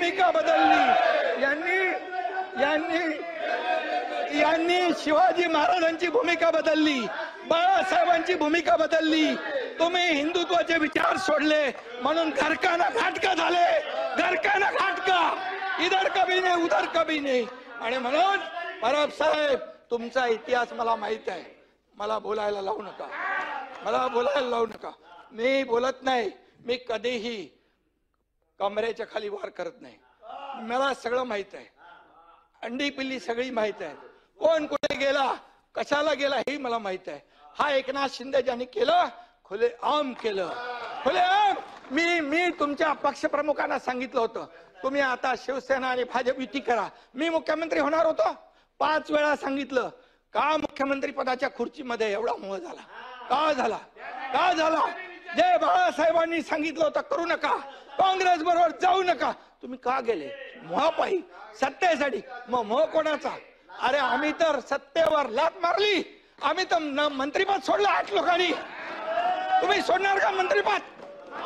भूमिका बदलली, यांनी शिवाजी महाराजांची भूमिका बदलली, बाळासाहेबांची भूमिका बदलली. तुम्ही हिंदुत्वाचे विचार सोडले म्हणून घरकाना घाटका झाले, घरकाना घाटका, इधर कभी नाही उधर कभी नाही. आणि म्हणून परब साहेब तुमचा इतिहास मला माहित आहे. मला बोलायला लावू नका, मला बोलायला लावू नका. मी बोलत नाही, मी कधीही कमरेच्या खाली वार करत नाही. मला सगळं माहित आहे, अंडी पिल्ली सगळी माहित आहे. कोण कुठे गेला, कशाला गेला हे मला माहित आहे. हा एकनाथ शिंदे ज्यांनी केलं खुले आम केलं, खुले आम. मी तुमच्या पक्षप्रमुखांना सांगितलं होतं तुम्ही आता शिवसेना आणि भाजप युती करा. मी मुख्यमंत्री होणार होतो, 5 वेळा सांगितलं. का मुख्यमंत्री पदाच्या खुर्चीमध्ये एवढा मोह झाला? का झाला? का झाला? जे बाळासाहेबांनी सांगितलं होतं करू नका, काँग्रेस बरोबर जाऊ नका, तुम्ही का गेले? मोहापायी, सत्तेसाठी. मग मोह कोणाचा? अरे आम्ही तर सत्तेवर लात मारली, आम्ही तर मंत्रीपद सोडलं 8 लोकांनी. तुम्ही सोडणार का मंत्रीपद?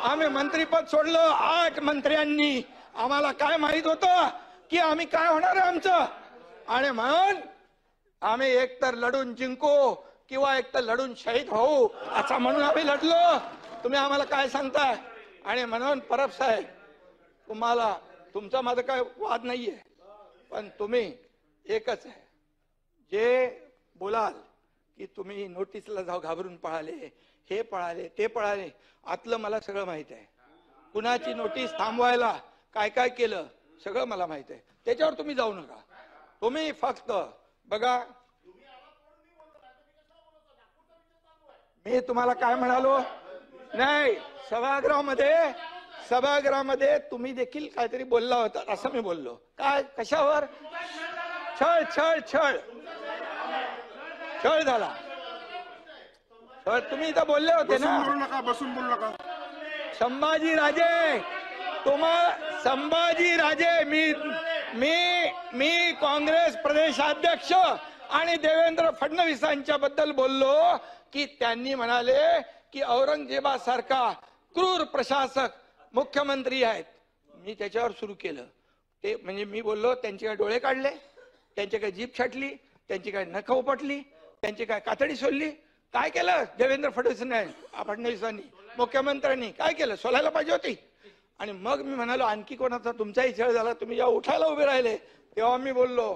आम्ही मंत्रीपद सोडलं 8 मंत्र्यांनी. आम्हाला काय माहित होतं की आम्ही काय होणार आहे आमचं. आणि म्हणून आम्ही एकतर लढून जिंकू किंवा एकतर लढून शहीद होऊ असं म्हणून आम्ही लढलो. तुम्ही आम्हाला काय सांगताय? आणि म्हणून परब साहेब तुम्हाला, तुमचा माझा काय वाद नाहीये, पण तुम्ही एकच आहे, जे बोलाल की तुम्ही नोटीसला जाऊ घाबरून पळाले, हे पळाले ते पळाले, आतलं मला सगळं माहित आहे. कुणाची नोटीस थांबवायला काय काय केलं सगळं मला माहित आहे. त्याच्यावर तुम्ही जाऊ नका. तुम्ही फक्त बघा, मी तुम्हाला काय म्हणालो नाही, सभागृहामध्ये तुम्ही देखील काहीतरी बोलला होता असं मी बोललो. काय? कशावर? छळ छळ छळ छळ झाला. तर तुम्ही इथं बोलले होते ना, बसून बोलू नका. संभाजीराजे, संभाजीराजे, मी काँग्रेस प्रदेशाध्यक्ष आणि देवेंद्र फडणवीसांच्या बद्दल बोललो की त्यांनी म्हणाले की औरंगजेबासारखा क्रूर प्रशासक मुख्यमंत्री आहेत. मी त्याच्यावर सुरू केलं ते, म्हणजे मी बोललो त्यांचे काय डोळे काढले, त्यांची काय जीभ छाटली, त्यांची काय नख उपटली, त्यांची काय कातडी सोडली? काय केलं देवेंद्र फडणवीसांनी, मुख्यमंत्र्यांनी काय केलं? सोलायला पाहिजे होती. आणि मग मी म्हणालो आणखी कोणाचा तुमचाही छळ झाला, तुम्ही जेव्हा उठायला उभे राहिले तेव्हा मी बोललो